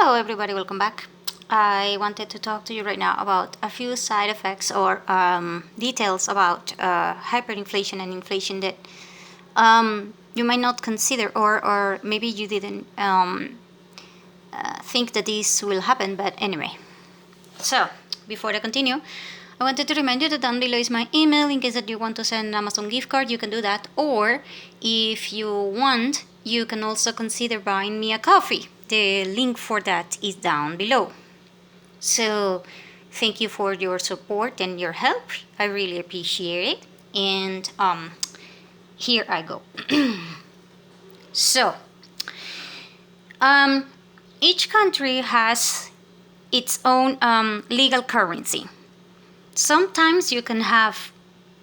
Hello everybody, welcome back. I wanted to talk to you right now about a few side effects or details about hyperinflation and inflation that you might not consider, or maybe you didn't think that this will happen, but anyway. So, before I continue, I wanted to remind you that down below is my email in case that you want to send an Amazon gift card, you can do that. Or if you want, you can also consider buying me a coffee. The link for that is down below. So thank you for your support and your help. I really appreciate it. And here I go. So each country has its own legal currency. Sometimes you can have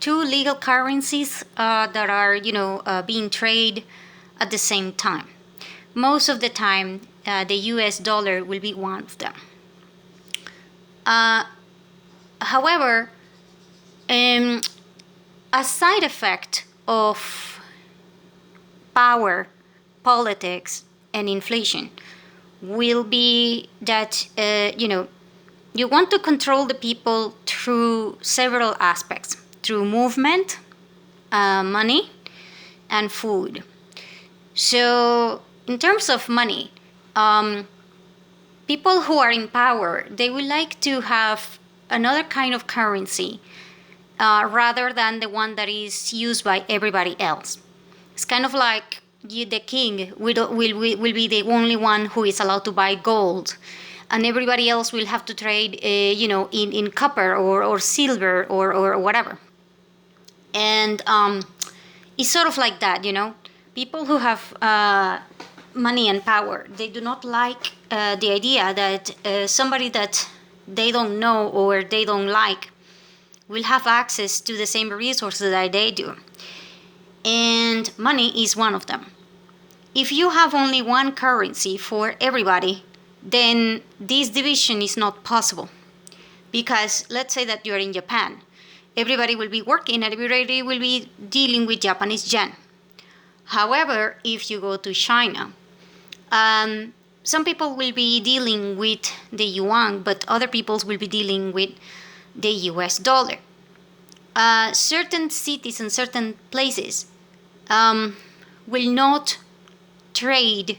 two legal currencies that are, being traded at the same time. Most of the time, the US dollar will be one of them. However, a side effect of power, politics, and inflation will be that, you want to control the people through several aspects, through movement, money, and food. So in terms of money, people who are in power, they would like to have another kind of currency rather than the one that is used by everybody else. It's kind of like the king will be the only one who is allowed to buy gold, and everybody else will have to trade, in copper or silver or whatever. And it's sort of like that, People who have money and power, they do not like the idea that somebody that they don't know or they don't like will have access to the same resources that they do. And money is one of them. If you have only one currency for everybody, then this division is not possible. Because let's say that you're in Japan. Everybody will be working and everybody will be dealing with Japanese yen. However, if you go to China, some people will be dealing with the yuan, but other people will be dealing with the US dollar. Certain cities and certain places will not trade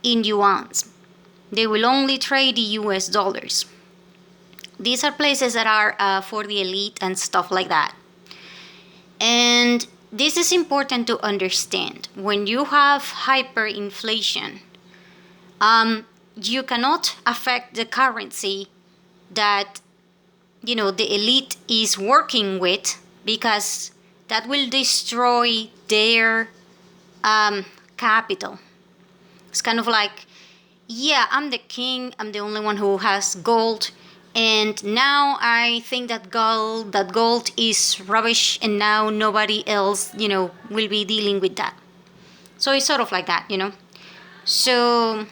in yuans. They will only trade US dollars. These are places that are for the elite and stuff like that. And this is important to understand. When you have hyperinflation, you cannot affect the currency that, the elite is working with, because that will destroy their capital. It's kind of like, yeah, I'm the king, I'm the only one who has gold, and now I think that gold is rubbish, and now nobody else, will be dealing with that. So it's sort of like that, So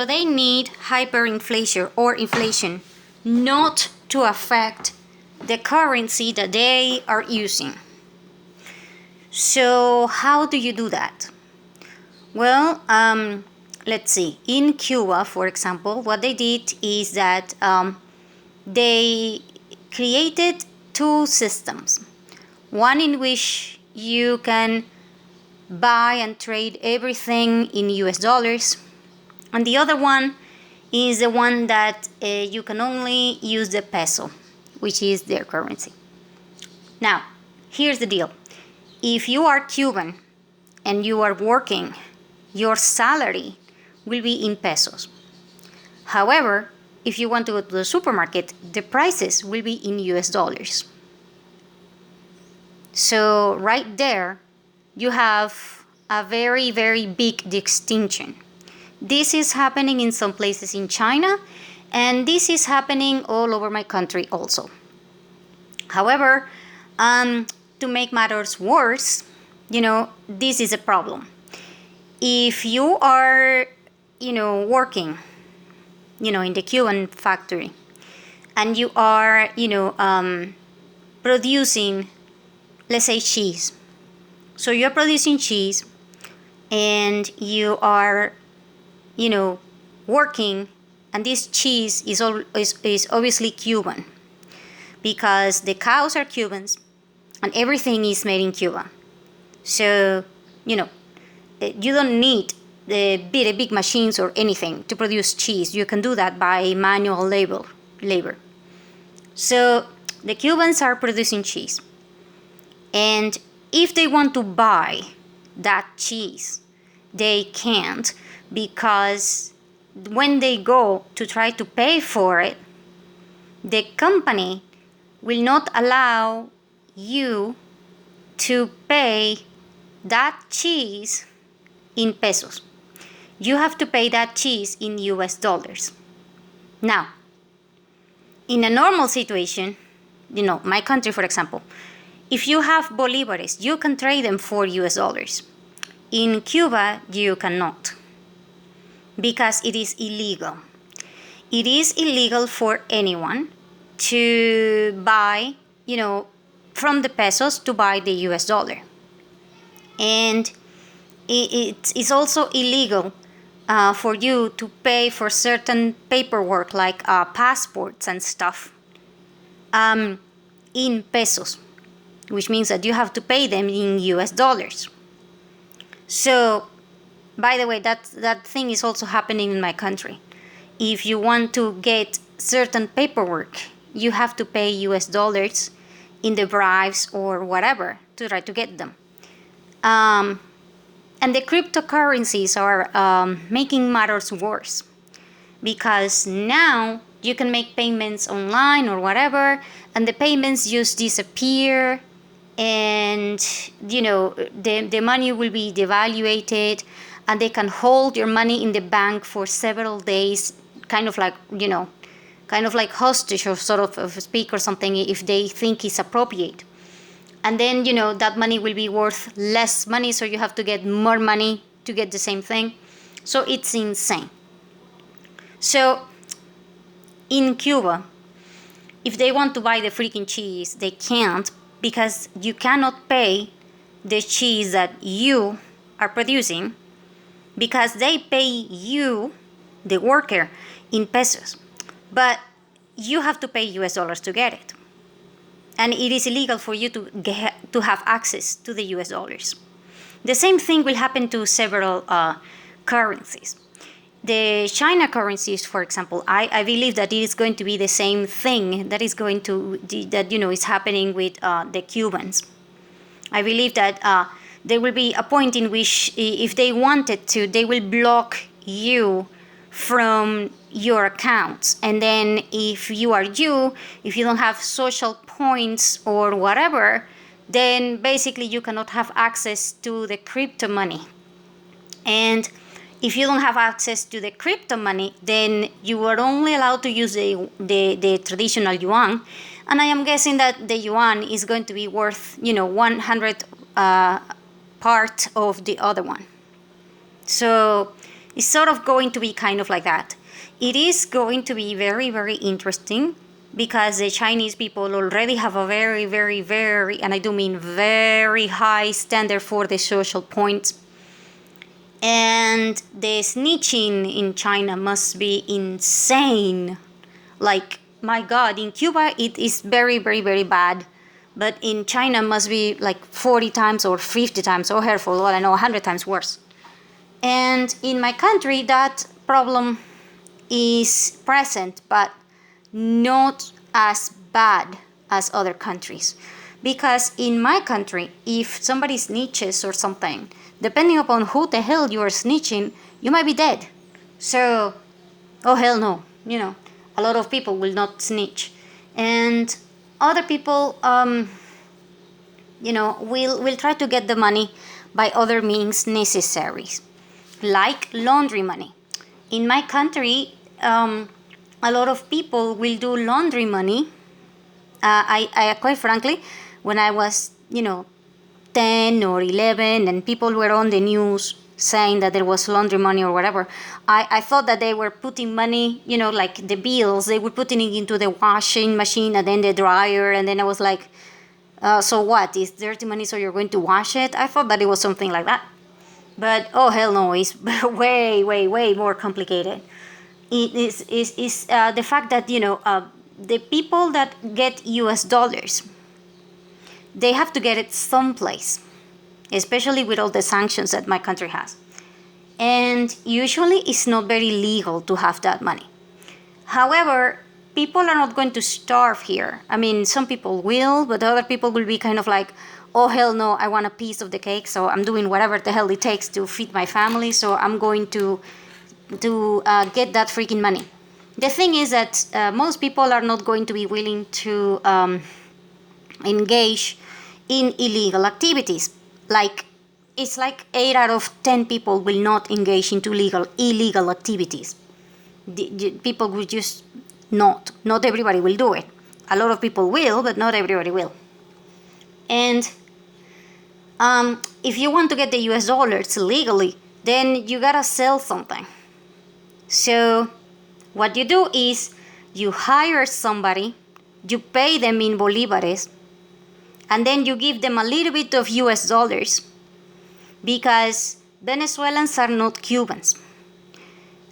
they need hyperinflation or inflation not to affect the currency that they are using. So how do you do that? Well, let's see. In Cuba, for example, what they did is that they created two systems. One in which you can buy and trade everything in US dollars, and the other one is the one that you can only use the peso, which is their currency. Now, here's the deal. If you are Cuban and you are working, your salary will be in pesos. However, if you want to go to the supermarket, the prices will be in US dollars. So right there, you have a very, very big distinction. This is happening in some places in China, and this is happening all over my country also. However, to make matters worse, this is a problem. If you are, working, in the Cuban factory, and you are, producing, let's say, cheese. So you're producing cheese, and you are, working, and this cheese is obviously Cuban because the cows are Cubans and everything is made in Cuba. So, you don't need the big machines or anything to produce cheese. You can do that by manual labor. So the Cubans are producing cheese. And if they want to buy that cheese, they can't, because when they go to try to pay for it, the company will not allow you to pay that cheese in pesos. You have to pay that cheese in US dollars. Now, in a normal situation, my country, for example, if you have bolívares, you can trade them for US dollars. In Cuba, you cannot, because it is illegal. It is illegal for anyone to buy, from the pesos to buy the US dollar. And it's also illegal for you to pay for certain paperwork like passports and stuff in pesos, which means that you have to pay them in US dollars. So, by the way, that thing is also happening in my country. If you want to get certain paperwork, you have to pay US dollars in the bribes or whatever to try to get them. And the cryptocurrencies are making matters worse, because now you can make payments online or whatever, and the payments just disappear, and the money will be devaluated, and they can hold your money in the bank for several days, kind of like hostage, or sort of speak, or something, if they think it's appropriate. And then, that money will be worth less money, so you have to get more money to get the same thing. So it's insane. So in Cuba, if they want to buy the freaking cheese, they can't, because you cannot pay the cheese that you are producing, because they pay you, the worker, in pesos. But you have to pay US dollars to get it. And it is illegal for you to have access to the US dollars. The same thing will happen to several currencies. The China currencies, for example, I believe that it is going to be the same thing that is is happening with the Cubans. I believe that there will be a point in which, if they wanted to, they will block you from your accounts. And then if you don't have social points or whatever, then basically you cannot have access to the crypto money. And if you don't have access to the crypto money, then you are only allowed to use the traditional yuan. And I am guessing that the yuan is going to be worth 100 part of the other one. So it's sort of going to be kind of like that. It is going to be very, very interesting, because the Chinese people already have a very, very, very, and I do mean very high standard for the social points. And the snitching in China must be insane. Like, my God, in Cuba it is very, very, very bad. But in China must be like 40 times or 50 times, or hurtful, well, I know 100 times worse. And in my country, that problem is present, but not as bad as other countries. Because in my country, if somebody snitches or something, depending upon who the hell you are snitching, you might be dead. So, oh hell no, a lot of people will not snitch. And other people, will try to get the money by other means necessary, like laundry money. In my country, a lot of people will do laundry money. I quite frankly, when I was, 10 or 11, and people were on the news saying that there was laundry money or whatever, I thought that they were putting money, like the bills, they were putting it into the washing machine and then the dryer, and then I was like, so what? Is dirty money, so you're going to wash it? I thought that it was something like that. But oh hell no, it's way, way, way more complicated. It is the fact that the people that get U.S. dollars, they have to get it someplace, especially with all the sanctions that my country has. And usually it's not very legal to have that money. However, people are not going to starve here. I mean, some people will, but other people will be kind of like, oh hell no, I want a piece of the cake, so I'm doing whatever the hell it takes to feed my family, so I'm going to get that freaking money. The thing is that most people are not going to be willing to engage in illegal activities. Like, it's like 8 out of 10 people will not engage into illegal activities. People will just not everybody will do it. A lot of people will, but not everybody will. And if you want to get the US dollars legally, then you gotta sell something. So what you do is you hire somebody, you pay them in bolívares, and then you give them a little bit of US dollars, because Venezuelans are not Cubans.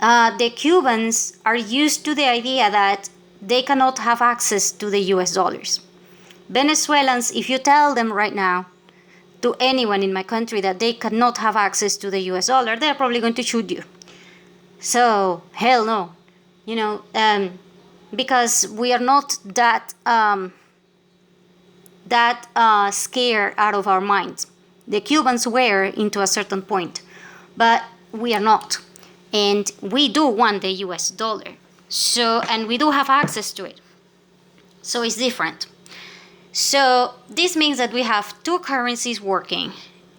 The Cubans are used to the idea that they cannot have access to the US dollars. Venezuelans, if you tell them right now, to anyone in my country, that they cannot have access to the US dollar, they're probably going to shoot you. So, hell no. Because we are not that scared out of our minds. The Cubans were into a certain point, but we are not. And we do want the US dollar. So, and we do have access to it. So it's different. So this means that we have two currencies working.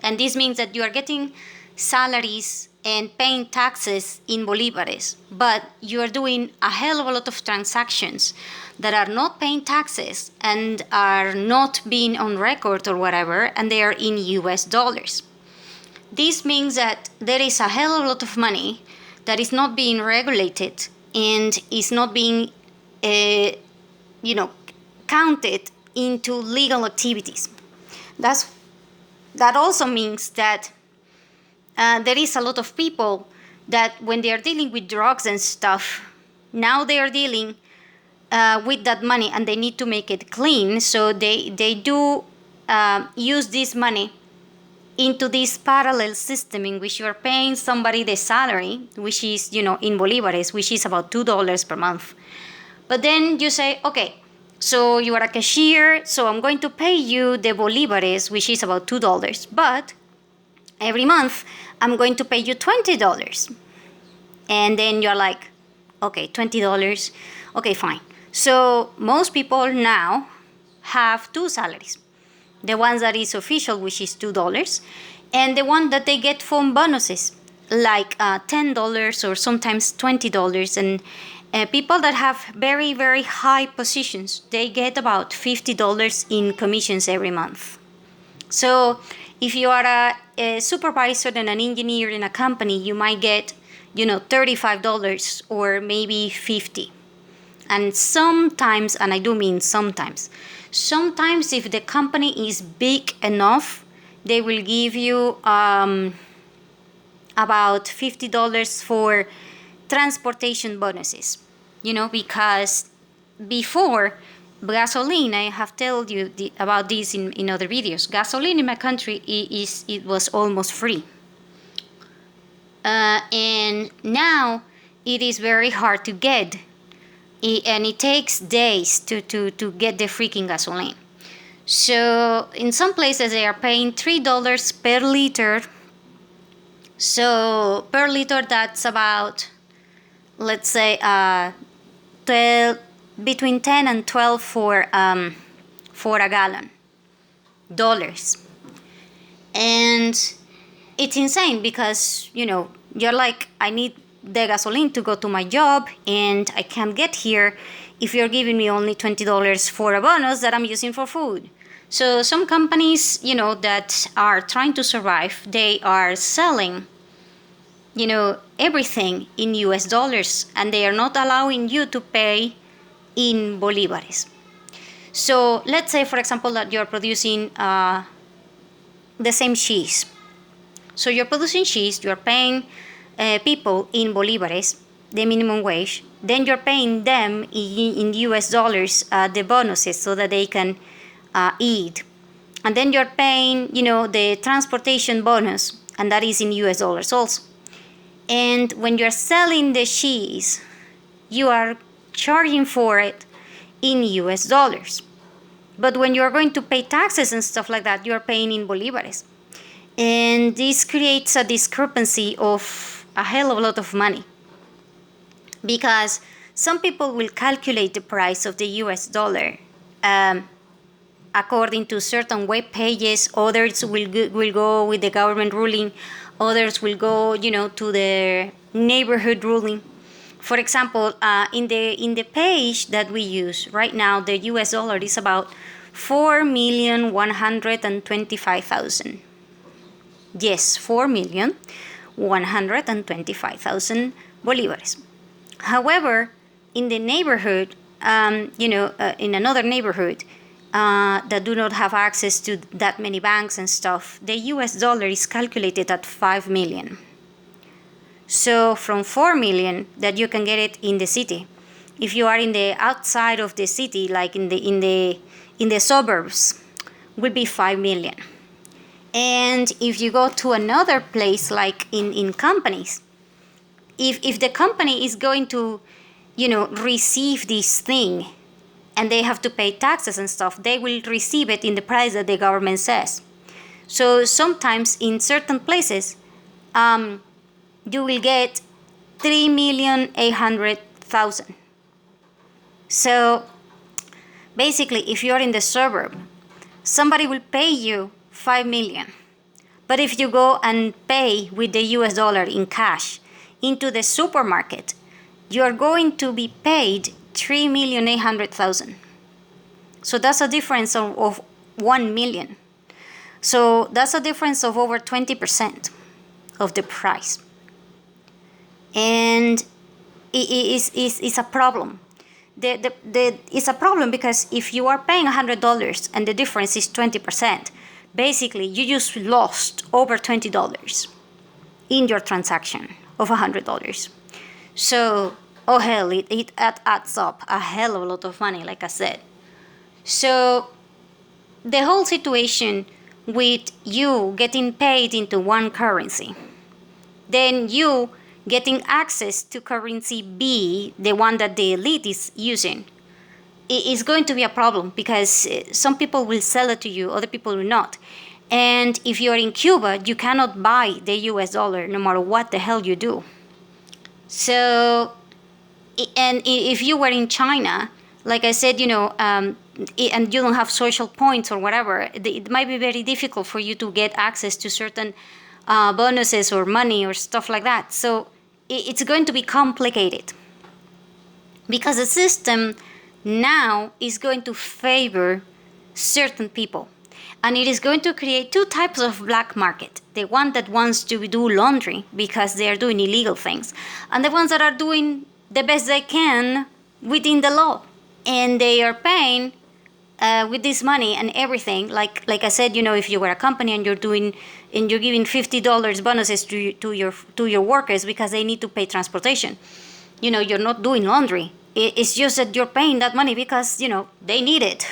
And this means that you are getting salaries and paying taxes in bolívares, but you are doing a hell of a lot of transactions that are not paying taxes and are not being on record or whatever, and they are in US dollars. This means that there is a hell of a lot of money that is not being regulated and is not being, counted into legal activities. That also means that there is a lot of people that when they are dealing with drugs and stuff, now they are dealing with that money and they need to make it clean. So they do use this money into this parallel system in which you are paying somebody the salary, which is, in bolívares, which is about $2 per month. But then you say, okay, so you are a cashier, so I'm going to pay you the bolívares, which is about $2, but every month I'm going to pay you $20. And then you're like, okay, $20, okay, fine. So most people now have two salaries. The one that is official, which is $2, and the one that they get from bonuses, like $10 or sometimes $20. And people that have very, very high positions, they get about $50 in commissions every month. So if you are a supervisor and an engineer in a company, you might get, $35 or maybe $50. And sometimes, and I do mean sometimes if the company is big enough, they will give you about $50 for transportation bonuses. Because before, gasoline, I have told you about this in other videos. Gasoline in my country it was almost free. And now it is very hard to get. And it takes days to get the freaking gasoline. So in some places they are paying $3 per liter. So per liter, that's about, let's say, between 10 and 12 for a gallon dollars. And it's insane because you're like, I need the gasoline to go to my job and I can't get here if you're giving me only $20 for a bonus that I'm using for food. So some companies, that are trying to survive, they are selling, everything in US dollars, and they are not allowing you to pay in bolívares. So let's say, for example, that you're producing the same cheese. So you're producing cheese, you're paying people in bolívares, the minimum wage. Then you're paying them in US dollars the bonuses so that they can eat. And then you're paying, the transportation bonus, and that is in US dollars also. And when you're selling the cheese, you are charging for it in US dollars. But when you're going to pay taxes and stuff like that, you're paying in bolívares. And this creates a discrepancy of a hell of a lot of money. Because some people will calculate the price of the US dollar according to certain web pages. Others will go with the government ruling. Others will go, to the neighborhood ruling. For example, in the page that we use right now, the US dollar is about 4,125,000. Yes, 4,125,000 bolívares. However, in the neighborhood, in another neighborhood that do not have access to that many banks and stuff, the US dollar is calculated at 5 million. So from 4 million that you can get it in the city, if you are in the outside of the city, like in the suburbs, will be 5 million. And if you go to another place, like in companies, if the company is going to, receive this thing, and they have to pay taxes and stuff, they will receive it in the price that the government says. So sometimes in certain places, you will get 3,800,000. So basically, if you're in the suburb, somebody will pay you 5 million. But if you go and pay with the US dollar in cash into the supermarket, you're going to be paid 3,800,000. So that's a difference of 1 million. So that's a difference of over 20% of the price. And it's a problem. It's a problem because if you are paying $100 and the difference is 20%, basically you just lost over $20 in your transaction of $100. So, oh hell, it adds up a hell of a lot of money, like I said. So the whole situation with you getting paid into one currency, then you getting access to currency B, the one that the elite is using, is going to be a problem because some people will sell it to you, other people will not. And if you're in Cuba, you cannot buy the US dollar no matter what the hell you do. So, and if you were in China, like I said, and you don't have social points or whatever, it might be very difficult for you to get access to certain bonuses or money or stuff like that. So it's going to be complicated because the system now is going to favor certain people, and it is going to create two types of black market: the one that wants to do laundry because they are doing illegal things, and the ones that are doing the best they can within the law, and they are paying with this money and everything. Like I said, if you were a company and you're giving $50 bonuses to your workers because they need to pay transportation, you're not doing laundry. It's just that you're paying that money because they need it.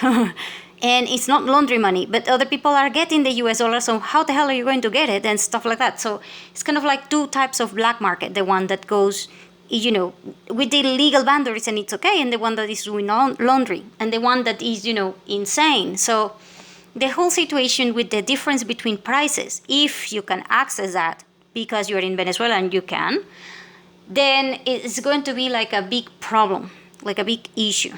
And it's not laundry money, but other people are getting the US dollar, so how the hell are you going to get it and stuff like that. So it's kind of like two types of black market: the one that goes with the legal boundaries and it's okay, and the one that is doing laundry, and the one that is insane. So the whole situation with the difference between prices, if you can access that because you're in Venezuela and you can, then it's going to be like a big problem, like a big issue.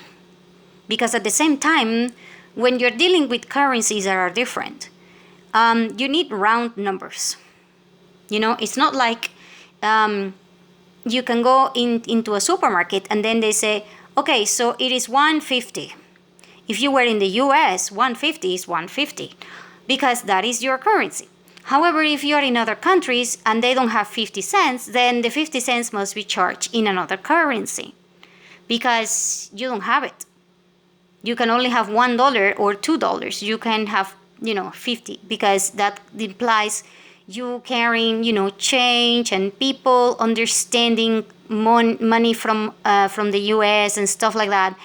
Because at the same time, when you're dealing with currencies that are different, you need round numbers. It's not like you can go into a supermarket and then they say, okay, so it is 150. If you were in the US, 150 is 150 because that is your currency. However, if you're in other countries and they don't have 50 cents, then the 50 cents must be charged in another currency because you don't have it. You can only have $1 or $2. You can have, 50 because that implies you carrying, change, and people understanding money from the U.S. and stuff like that.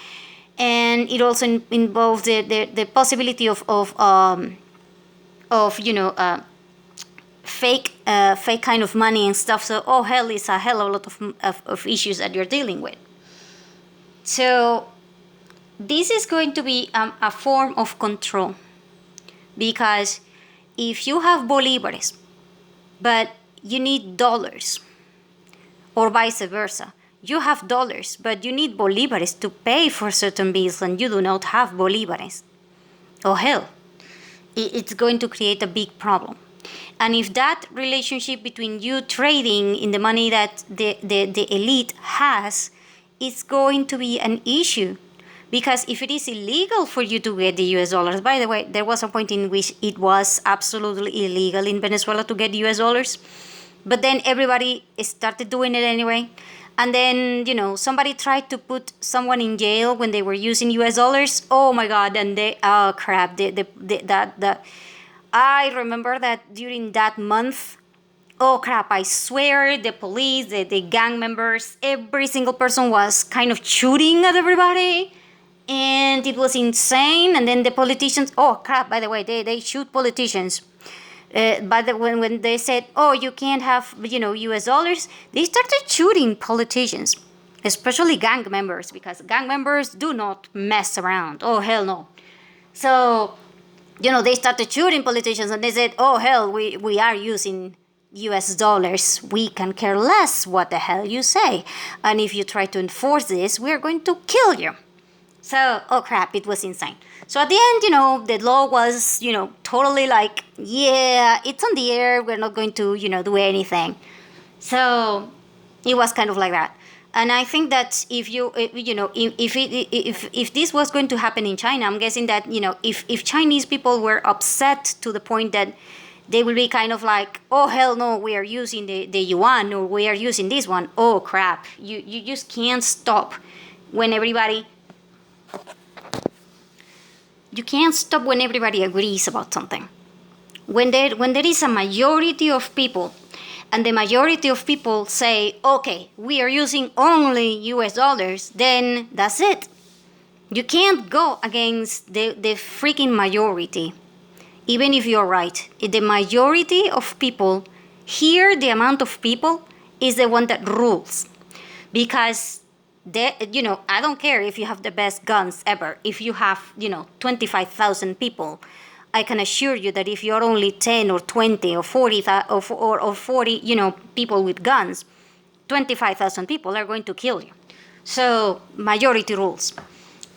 And it also involves the possibility of fake kind of money and stuff. So hell, it's a hell of a lot of issues that you're dealing with. So this is going to be a form of control, because if you have bolívares but you need dollars, or vice versa, you have dollars but you need bolívares to pay for certain bills and you do not have bolívares, oh hell, it's going to create a big problem. And if that relationship between you trading in the money that the elite has, it's going to be an issue. Because if it is illegal for you to get the US dollars, by the way, there was a point in which it was absolutely illegal in Venezuela to get US dollars, but then everybody started doing it anyway. And then, somebody tried to put someone in jail when they were using US dollars. Oh my God, and oh crap, I remember that during that month, oh crap, I swear the police, the gang members, every single person was kind of shooting at everybody. And it was insane. And then the politicians, oh crap, by the way, they shoot politicians. But when they said, oh, you can't have, US dollars, they started shooting politicians, especially gang members, because gang members do not mess around. Oh, hell no. So, they started shooting politicians and they said, oh, hell, we are using US dollars. We can care less what the hell you say. And if you try to enforce this, we're going to kill you. So, oh crap, it was insane. So at the end, the law was, totally like, yeah, it's on the air. We're not going to, do anything. So it was kind of like that. And I think that if this was going to happen in China, I'm guessing that, if Chinese people were upset to the point that they will be kind of like, oh, hell no, we are using the yuan, or we are using this one. Oh, crap. You just can't stop when everybody... You can't stop when everybody agrees about something. When there is a majority of people, and the majority of people say, okay, we are using only US dollars, then that's it. You can't go against the freaking majority, even if you're right. The majority of people, here the amount of people is the one that rules. Because I don't care if you have the best guns ever. If you have, 25,000 people, I can assure you that if you're only 10 or 20 or 40 or 40, people with guns, 25,000 people are going to kill you. So majority rules.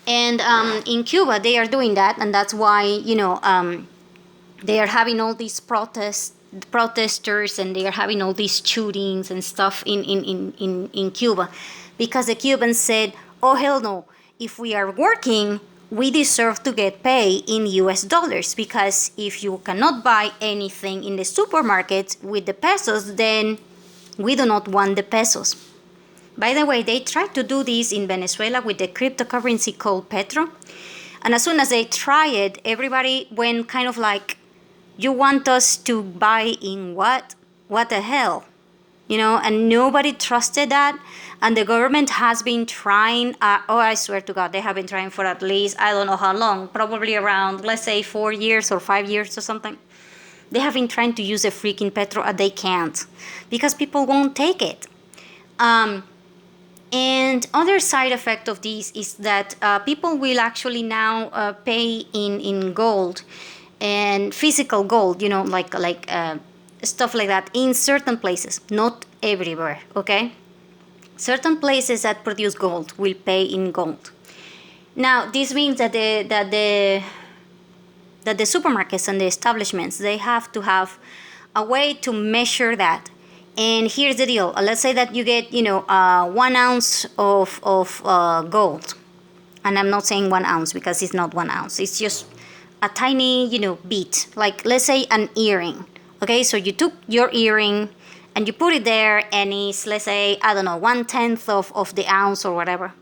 And in Cuba, they are doing that, and that's why, they are having all these protesters, and they are having all these shootings and stuff in Cuba. Because the Cubans said, oh, hell no, if we are working, we deserve to get paid in US dollars, because if you cannot buy anything in the supermarket with the pesos, then we do not want the pesos. By the way, they tried to do this in Venezuela with the cryptocurrency called Petro. And as soon as they tried it, everybody went kind of like, you want us to buy in what? What the hell? And nobody trusted that. And the government has been trying, I swear to God, they have been trying for at least, I don't know how long, probably around, let's say 4 years or 5 years or something. They have been trying to use a freaking Petro, and they can't, because people won't take it. And other side effect of this is that people will actually now pay in gold, and physical gold, like stuff like that in certain places, not everywhere, okay? Certain places that produce gold will pay in gold. Now, this means that the supermarkets and the establishments, they have to have a way to measure that. And here's the deal. Let's say that you get, 1 ounce of gold. And I'm not saying 1 ounce because it's not 1 ounce. It's just a tiny, bit. Like, let's say an earring. Okay, so you took your earring and you put it there, and it's, let's say, I don't know, 1/10 of the ounce or whatever.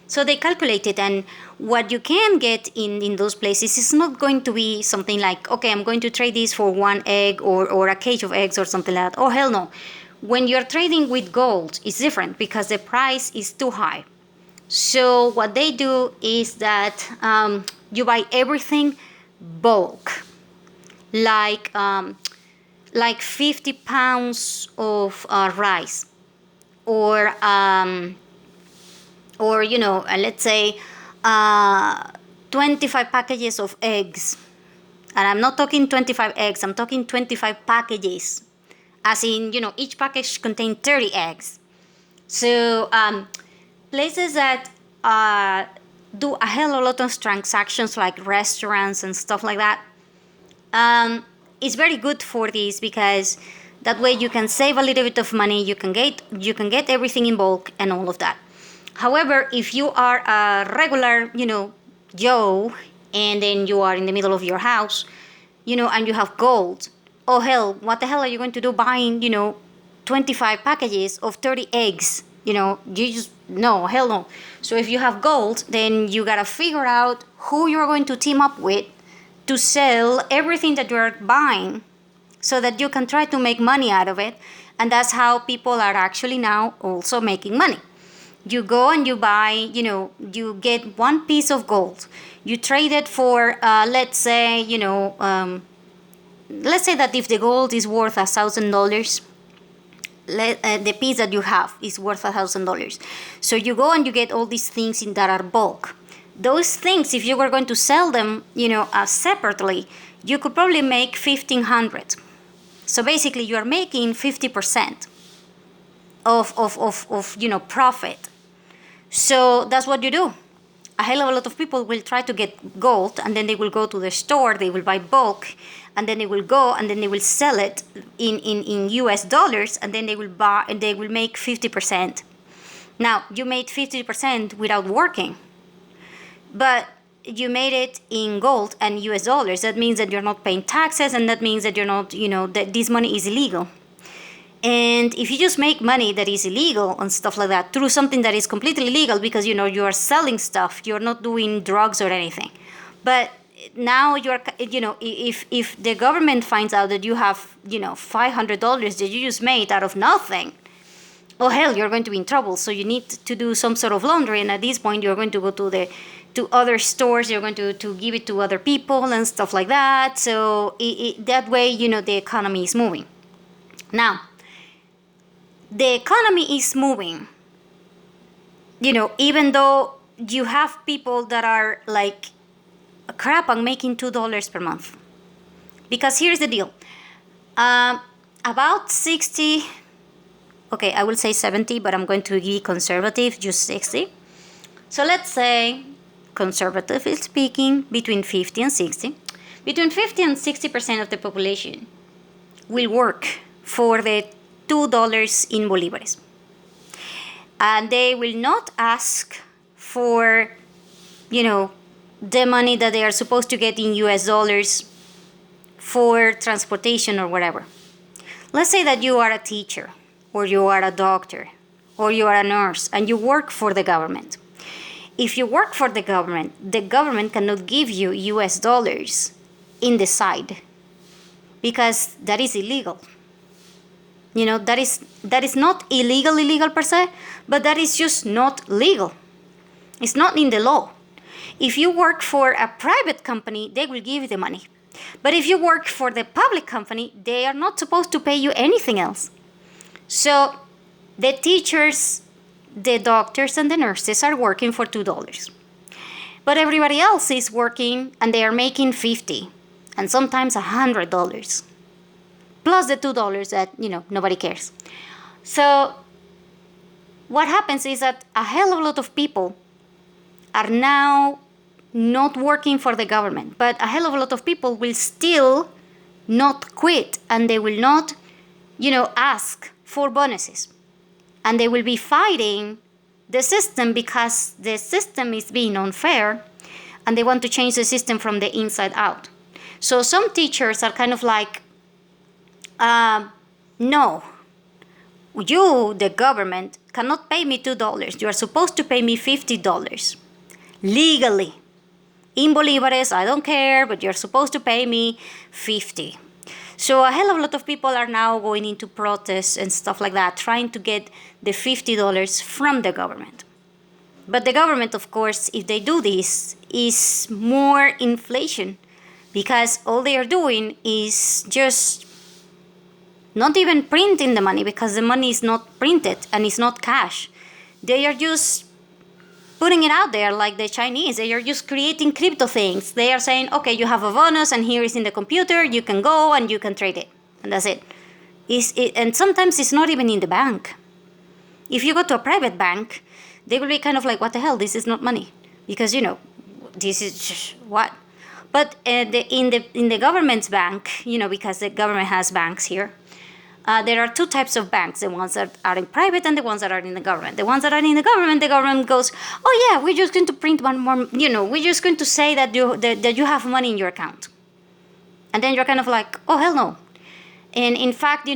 So they calculate it, and what you can get in those places is not going to be something like, okay, I'm going to trade this for one egg or a cage of eggs or something like that. Oh, hell no. When you're trading with gold, it's different because the price is too high. So what they do is that you buy everything bulk, like 50 pounds of rice, or let's say 25 packages of eggs. And I'm not talking 25 eggs, I'm talking 25 packages, as in, each package contains 30 eggs. So places that do a hell of a lot of transactions, like restaurants and stuff like that, it's very good for this, because that way you can save a little bit of money, you can get everything in bulk and all of that. However, if you are a regular, Joe, and then you are in the middle of your house, and you have gold, oh hell, what the hell are you going to do buying, 25 packages of 30 eggs? You just, no, hell no. So if you have gold, then you gotta figure out who you're going to team up with to sell everything that you're buying, so that you can try to make money out of it. And that's how people are actually now also making money. You go and you buy, you get one piece of gold. You trade it for, let's say that if the gold is worth $1,000, the piece that you have is worth $1,000. So you go and you get all these things that are bulk. Those things, if you were going to sell them, separately, you could probably make 1,500. So basically, you are making 50% of profit. So that's what you do. A hell of a lot of people will try to get gold, and then they will go to the store, they will buy bulk, and then they will go and then they will sell it in US dollars, and then they will make 50%. Now, you made 50% without working, but you made it in gold and US dollars. That means that you're not paying taxes, and that means that you're not, that this money is illegal. And if you just make money that is illegal and stuff like that through something that is completely legal, because you are selling stuff, you're not doing drugs or anything. But now you're, if the government finds out that you have, $500 that you just made out of nothing, oh hell, you're going to be in trouble. So you need to do some sort of laundry, and at this point you're going to go to other stores, you're going to give it to other people and stuff like that. So that way, the economy is moving. Now, the economy is moving, even though you have people that are like, crap, I'm making $2 per month. Because here's the deal. About 60, okay, I will say 70, but I'm going to be conservative, just 60. So let's say, conservatively speaking, between 50 and 60. Between 50 and 60% of the population will work for the $2 in bolívares. And they will not ask for, the money that they are supposed to get in US dollars for transportation or whatever. Let's say that you are a teacher, or you are a doctor, or you are a nurse, and you work for the government. If you work for the government cannot give you US dollars in the side, because that is illegal. That is not illegal per se, but that is just not legal. It's not in the law. If you work for a private company, they will give you the money. But if you work for the public company, they are not supposed to pay you anything else. So the teachers, the doctors, and the nurses are working for $2. But everybody else is working, and they are making $50 and sometimes $100. Plus the $2 that, nobody cares. So what happens is that a hell of a lot of people are now not working for the government, but a hell of a lot of people will still not quit, and they will not, ask for bonuses. And they will be fighting the system because the system is being unfair, and they want to change the system from the inside out. So some teachers are kind of like, no, you, the government, cannot pay me $2. You are supposed to pay me $50 legally. In Bolivares, I don't care, but you're supposed to pay me 50. So a hell of a lot of people are now going into protests and stuff like that, trying to get the $50 from the government. But the government, of course, if they do this, is more inflation, because all they are doing is just not even printing the money, because the money is not printed and it's not cash. They are just putting it out there like the Chinese. They are just creating crypto things. They are saying, okay, you have a bonus and here is in the computer, you can go and you can trade it. And that's it. And sometimes it's not even in the bank. If you go to a private bank, they will be kind of like, what the hell, this is not money. Because, this is just what? But in the government's bank, because the government has banks here, there are two types of banks, the ones that are in private and the ones that are in the government. The ones that are in the government goes, oh yeah, we're just going to print one more, we're just going to say that you have money in your account. And then you're kind of like, oh, hell no. And in fact,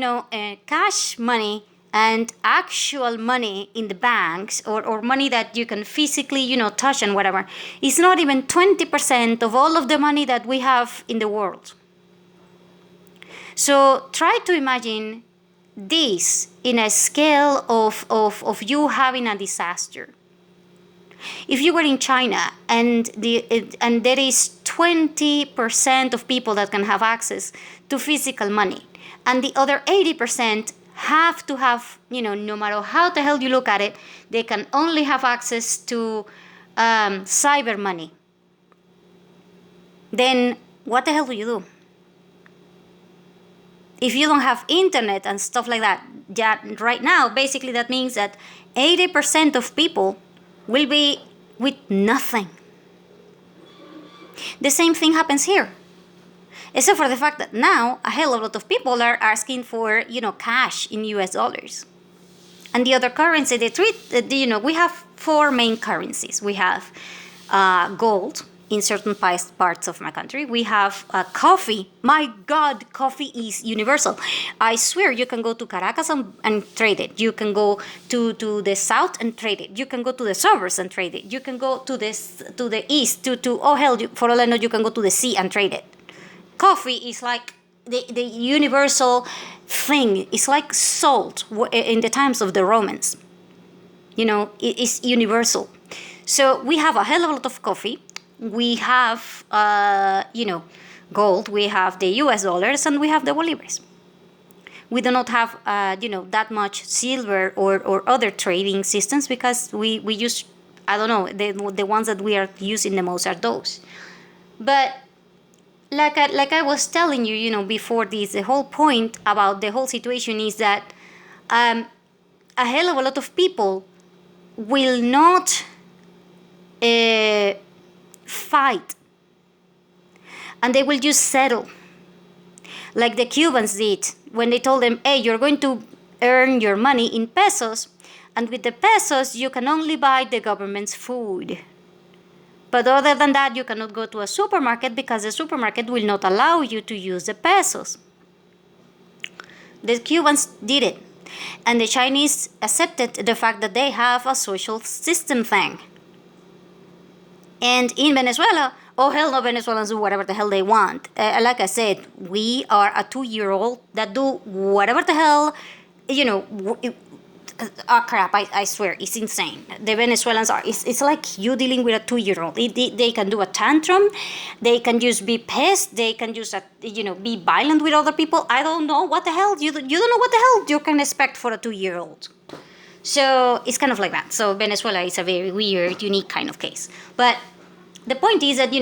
cash money and actual money in the banks, or money that you can physically, touch and whatever, is not even 20% of all of the money that we have in the world. So try to imagine this in a scale of you having a disaster. If you were in China and there is 20% of people that can have access to physical money, and the other 80% have to have, no matter how the hell you look at it, they can only have access to cyber money, then what the hell do you do? If you don't have internet and stuff like that, right now, basically that means that 80% of people will be with nothing. The same thing happens here. Except for the fact that now a hell of a lot of people are asking for, cash in US dollars. And the other currency they treat, we have four main currencies. We have gold in certain parts of my country. We have coffee. My God, coffee is universal. I swear you can go to Caracas and trade it. You can go to the south and trade it. You can go to the suburbs and trade it. You can go to the east, oh hell, for all I know, you can go to the sea and trade it. Coffee is like the universal thing. It's like salt in the times of the Romans. It's universal. So we have a hell of a lot of coffee. We have, gold. We have the US dollars and we have the bolivares. We do not have, that much silver or other trading systems, because we use, I don't know, the ones that we are using the most are those. But like I was telling you, before this, the whole point about the whole situation is that a hell of a lot of people will not fight, and they will just settle, like the Cubans did when they told them, hey, you're going to earn your money in pesos, and with the pesos you can only buy the government's food. But other than that, you cannot go to a supermarket, because the supermarket will not allow you to use the pesos. The Cubans did it, and the Chinese accepted the fact that they have a social system thing. And in Venezuela, oh hell no, Venezuelans do whatever the hell they want. Like I said, we are a 2-year-old that do whatever the hell, crap, I swear, it's insane. The Venezuelans are, it's like you dealing with a 2-year-old. They can do a tantrum, they can just be pissed, they can just, be violent with other people. I don't know what the hell, you don't know what the hell you can expect for a 2-year-old. So it's kind of like that. So Venezuela is a very weird, unique kind of case. But the point is that,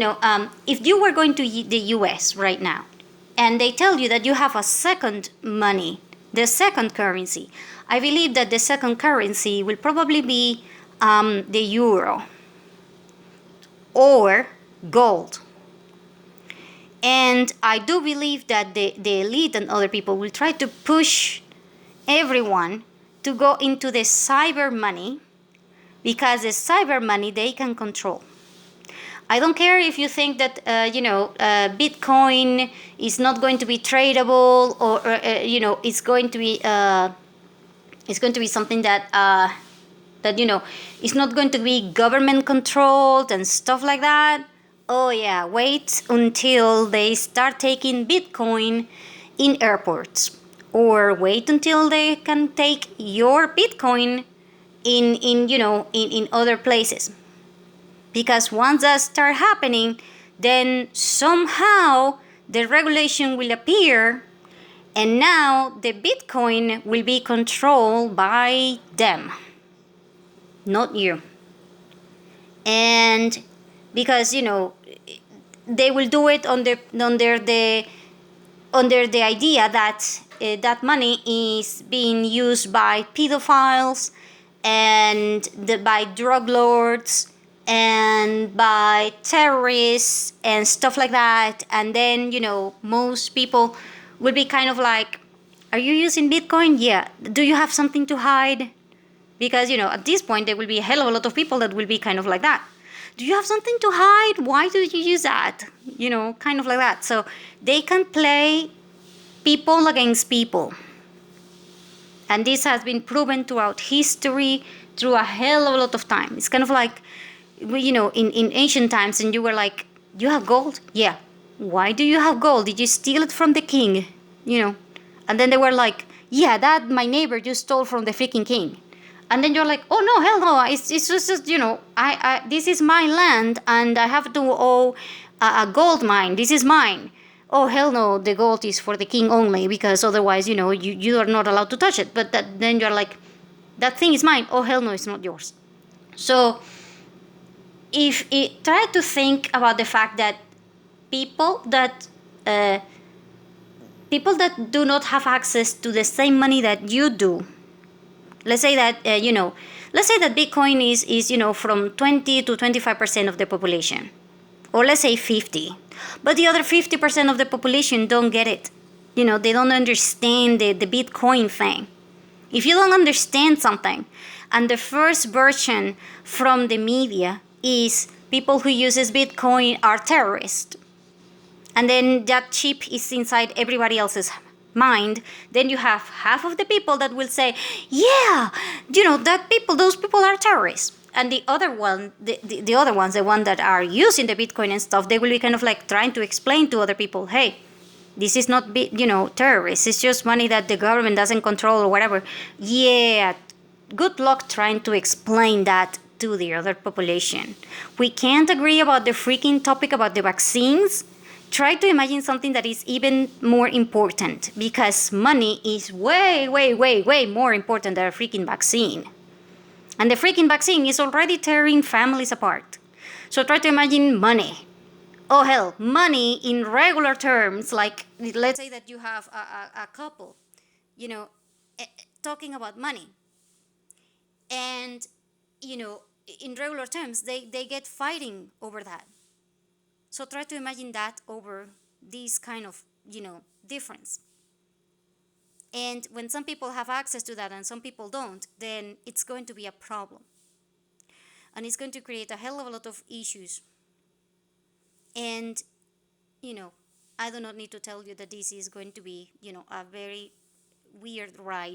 if you were going to the US right now, and they tell you that you have a second money, the second currency, I believe that the second currency will probably be the euro or gold. And I do believe that the elite and other people will try to push everyone to go into the cyber money, because the cyber money they can control. I don't care if you think that Bitcoin is not going to be tradable, or it's going to be something that that, it's not going to be government controlled and stuff like that. Oh yeah, wait until they start taking Bitcoin in airports, or wait until they can take your Bitcoin in other places. Because once that start happening, then somehow the regulation will appear, and now the Bitcoin will be controlled by them, not you. And because they will do it under the idea that that money is being used by pedophiles and by drug lords and by terrorists and stuff like that. And then most people will be kind of like, are you using Bitcoin? Yeah. Do you have something to hide? Because at this point there will be a hell of a lot of people that will be kind of like that. Do you have something to hide? Why do you use that? Kind of like that. So they can play people against people. And this has been proven throughout history, through a hell of a lot of time. It's kind of like, in ancient times, and you were like, you have gold? Yeah. Why do you have gold? Did you steal it from the king? And then they were like, yeah, that my neighbor just stole from the freaking king. And then you're like, oh no, hell no, it's just I this is my land and I have to owe a gold mine. This is mine. Oh hell no, the gold is for the king only, because otherwise you are not allowed to touch it. But then you're like, that thing is mine. Oh hell no, it's not yours. So if it try to think about the fact that people that uh, people that do not have access to the same money that you do. Let's say that let's say that Bitcoin is from 20 to 25% of the population, or let's say 50, but the other 50% of the population don't get it. They don't understand the Bitcoin thing. If you don't understand something, and the first version from the media is people who uses Bitcoin are terrorists, and then that chip is inside everybody else's mind, then you have half of the people that will say, yeah, those people are terrorists. And the other one, the other ones, the ones that are using the Bitcoin and stuff, they will be kind of like trying to explain to other people, hey, this is not terrorists, it's just money that the government doesn't control or whatever. Yeah, good luck trying to explain that to the other population. We can't agree about the freaking topic about the vaccines. Try to imagine something that is even more important, because money is way, way, way, way more important than a freaking vaccine. And the freaking vaccine is already tearing families apart. So try to imagine money. Oh hell, money in regular terms, like let's say that you have a couple, talking about money. And, in regular terms, they get fighting over that. So try to imagine that over this kind of, difference. And when some people have access to that and some people don't, then it's going to be a problem. And it's going to create a hell of a lot of issues. And, I do not need to tell you that this is going to be, a very weird ride